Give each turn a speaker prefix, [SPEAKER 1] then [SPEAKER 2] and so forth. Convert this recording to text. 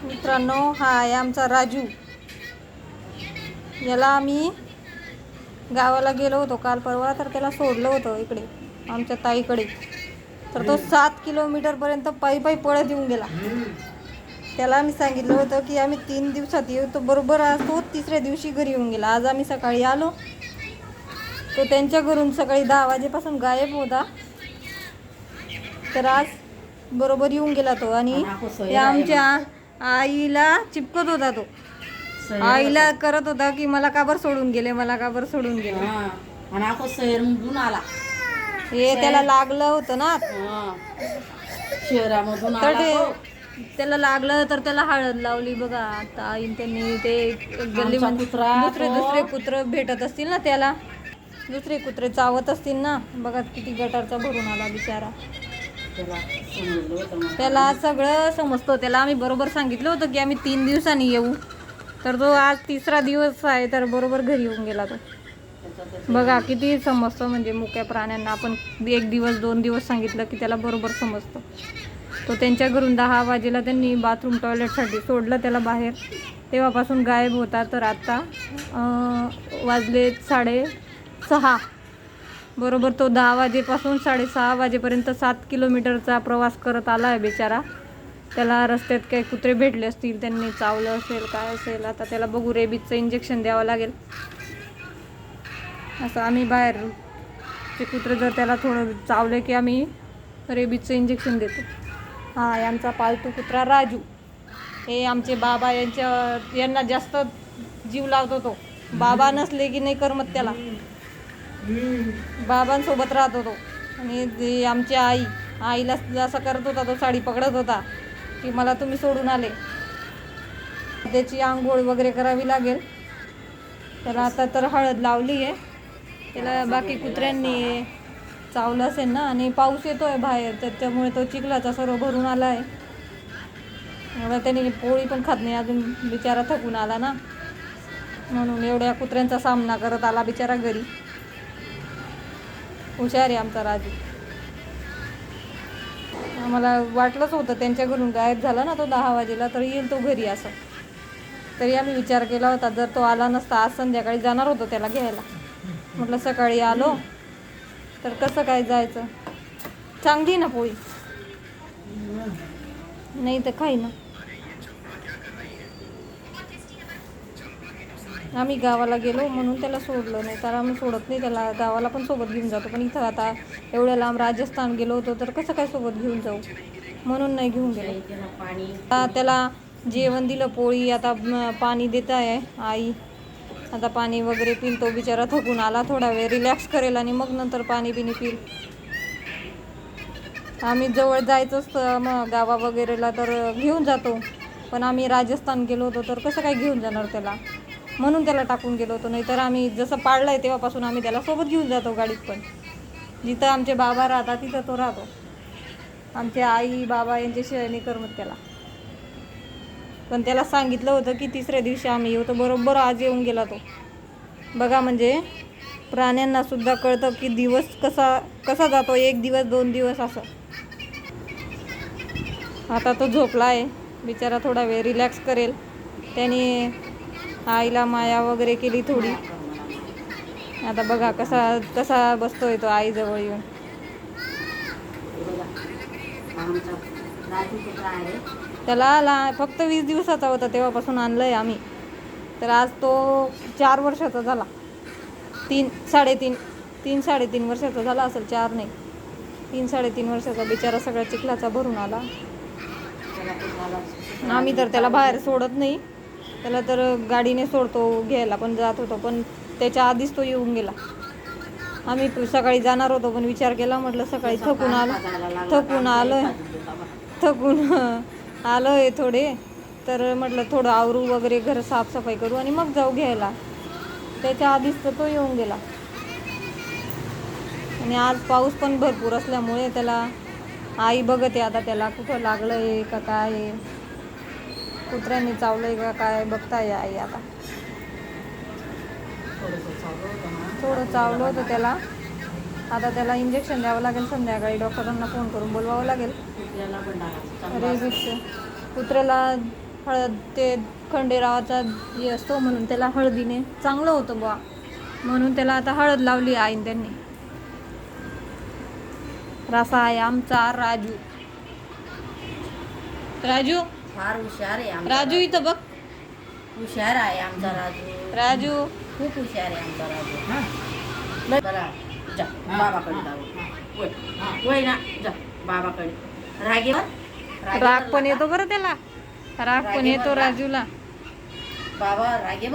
[SPEAKER 1] मित्रांनो, हा आहे आमचा राजू. याला आम्ही गावाला गेलो होतो काल परवा, तर त्याला सोडलं होतं इकडे आमच्या ताईकडे. तर तो 7 किलोमीटरपर्यंत पायी पायी पळत येऊन गेला. त्याला आम्ही सांगितलं होतं की आम्ही 3 दिवसात येऊ, तो बरोबर आज तो 3ऱ्या दिवशी घरी येऊन गेला. आज आम्ही सकाळी आलो, तो त्यांच्या घरून सकाळी 10 वाजेपासून गायब होता. तर आज बरोबर येऊन गेला तो. आणि आमच्या आईला चिपकत होता तो. आईला करत होता की मला का बरं सोडून गेले, मला का बरं सोडून गेले. हे त्याला लागलं होतं ना,
[SPEAKER 2] शहरामधून
[SPEAKER 1] तर त्याला लागलं तर त्याला हळद लावली बघा. आता आईन त्यांनी ते गल्लीमध्ये दुसरे कुत्र भेटत असतील ना, त्याला दुसरे कुत्रे चावत असतील ना. बघा किती गटारचा भरून आला बिचारा. त्याला सगळं समजतं. त्याला आम्ही बरोबर सांगितलं होतं की आम्ही 3 दिवसांनी येऊ, तर तो आज 3रा दिवस आहे, तर बरोबर घरी येऊन गेला तो. बघा किती समजतं, म्हणजे मुक्या प्राण्यांना आपण 1 दिवस 2 दिवस सांगितलं की त्याला बरोबर समजतं. तो त्यांच्या घरून 10 वाजेला त्यांनी बाथरूम टॉयलेटसाठी सोडलं त्याला बाहेर, तेव्हापासून गायब होता. तर आत्ता वाजले 6:30. बरोबर तो 10 वाजेपासून 6:30 वाजेपर्यंत 7 किलोमीटरचा प्रवास करत आला आहे बिचारा. त्याला रस्त्यात काही कुत्रे भेटले असतील, त्यांनी चावलं असेल, काय असेल. आता त्याला बघू, रेबीजचं इंजेक्शन द्यावं लागेल. असं आम्ही बाहेर ते कुत्रे जर त्याला थोडं चावले की आम्ही रेबीजचं इंजेक्शन देतो. हा आहे आमचा पालतू कुत्रा राजू. हे आमचे बाबा यांना जास्त जीव लावतो तो. बाबा नसले की नाही करमत त्याला, बाबांसोबत राहतो तो. आणि आमची आईला असं करत होता, तो साडी पकडत होता की मला तुम्ही सोडून आले. त्याची आंघोळ वगैरे करावी लागेल त्याला. आता तर हळद लावली आहे त्याला. बाकी कुत्र्यांनी चावलं असेल ना, आणि पाऊस येतोय बाहेर, त्याच्यामुळे तो चिखलाचा सर्व भरून आला आहे. त्याने पोळी पण खात नाही अजून, बिचारा थकून आला ना, म्हणून एवढ्या कुत्र्यांचा सामना करत आला बिचारा घरी. हुशार आहे आमचा राजू. आम्हाला वाटलंच होतं त्यांच्या घरून गायब झाला ना तो 10 वाजेला, तर येईल तो घरी असं. तरी आम्ही विचार केला होता, जर तो आला नसता, आज संध्याकाळी जाणार होतो त्याला घ्यायला. म्हटलं सकाळी आलो तर कसं काय जायचं. चांगली ना पोळी, नाही तर खाई ना. आम्ही गावाला गेलो म्हणून त्याला सोडलं, नाही तर आम्ही सोडत नाही त्याला. गावाला पण सोबत घेऊन जातो, पण इथं आता एवढ्या लांब राजस्थान गेलो होतो, तर कसं काय सोबत घेऊन जाऊ, म्हणून नाही घेऊन गेलो. त्याला जेवण दिलं, पोळी. आता पाणी देत आहे आई. आता पाणी वगैरे पिल तो. बिचारा थकून आला, थोडा वेळ रिलॅक्स करेल आणि मग नंतर पाणी बिणी पिल. आम्ही जवळ जायचं असतं मग गावा वगैरेला तर घेऊन जातो, पण आम्ही राजस्थान गेलो होतो तर कसं काय घेऊन जाणार त्याला, म्हणून त्याला टाकून गेलो होतो. नाही तर आम्ही जसं पाळलं आहे तेव्हापासून आम्ही त्याला सोबत घेऊन जातो गाडीत. पण जिथं आमचे बाबा राहतात तिथं तो राहतो. आमचे आई बाबा यांच्याशिवाय नाही करमत त्याला. पण त्याला सांगितलं होतं की 3ऱ्या दिवशी आम्ही येऊ, तर बरोबर आज येऊन गेला तो. बघा, म्हणजे प्राण्यांना सुद्धा कळतं की दिवस कसा जातो, 1 दिवस 2 दिवस असं. आता तो झोपला आहे बिचारा, थोडा वेळ रिलॅक्स करेल. त्याने आईला माया वगैरे केली थोडी. आता बघा कसा बसतोय तो आईजवळ येऊन. त्याला फक्त 20 दिवसाचा होता तेव्हापासून आणलं आहे आम्ही. तर आज तो 4 वर्षाचा झाला. 3-3.5 वर्षाचा झाला असेल, 4 नाही 3-3.5 वर्षाचा. बिचारा सगळ्या चिखलाचा भरून आला. आम्ही तर त्याला बाहेर सोडत नाही, त्याला तर गाडीने सोडतो, घ्यायला पण जात होतो, पण त्याच्या आधीच तो येऊन गेला. आम्ही सकाळी जाणार होतो, पण विचार केला, म्हटलं सकाळी थकून आलोय थोडे, तर म्हटलं थोडं आवरू वगैरे, घर साफसफाई करू आणि मग जाऊ घ्यायला. त्याच्या आधीच तर तो येऊन गेला. आणि आज पाऊस पण भरपूर असल्यामुळे त्याला आई बघते आता त्याला कुठं लागलं आहे का काय आहे, कुत्र्यांनी चावलं आहे का काय बघताय आई. आता थोडं चावलं होतं त्याला. आता त्याला इंजेक्शन द्यावं लागेल संध्याकाळी, डॉक्टरांना फोन करून बोलवावं लागेल. रेबीजचं कुत्र्याला हळद ते खंडेरावाचा हे असतो म्हणून त्याला हळदीने चांगलं होतं बुवा, म्हणून त्याला आता हळद लावली आईन त्यांनी. रसा आहे आमचा राजू. राजू
[SPEAKER 2] फार हुशार आहे आमचा
[SPEAKER 1] राजू इथं बघ.
[SPEAKER 2] हुशार आहे आमचा राजू.
[SPEAKER 1] राजू
[SPEAKER 2] खूप हुशार आहे आमचा राजू. बरा जा बाबाकडे जाऊ. वय ना जा बाबाकडे.
[SPEAKER 1] राग पण येतो बरं त्याला, राग पण येतो राजूला.
[SPEAKER 2] बाबा रागे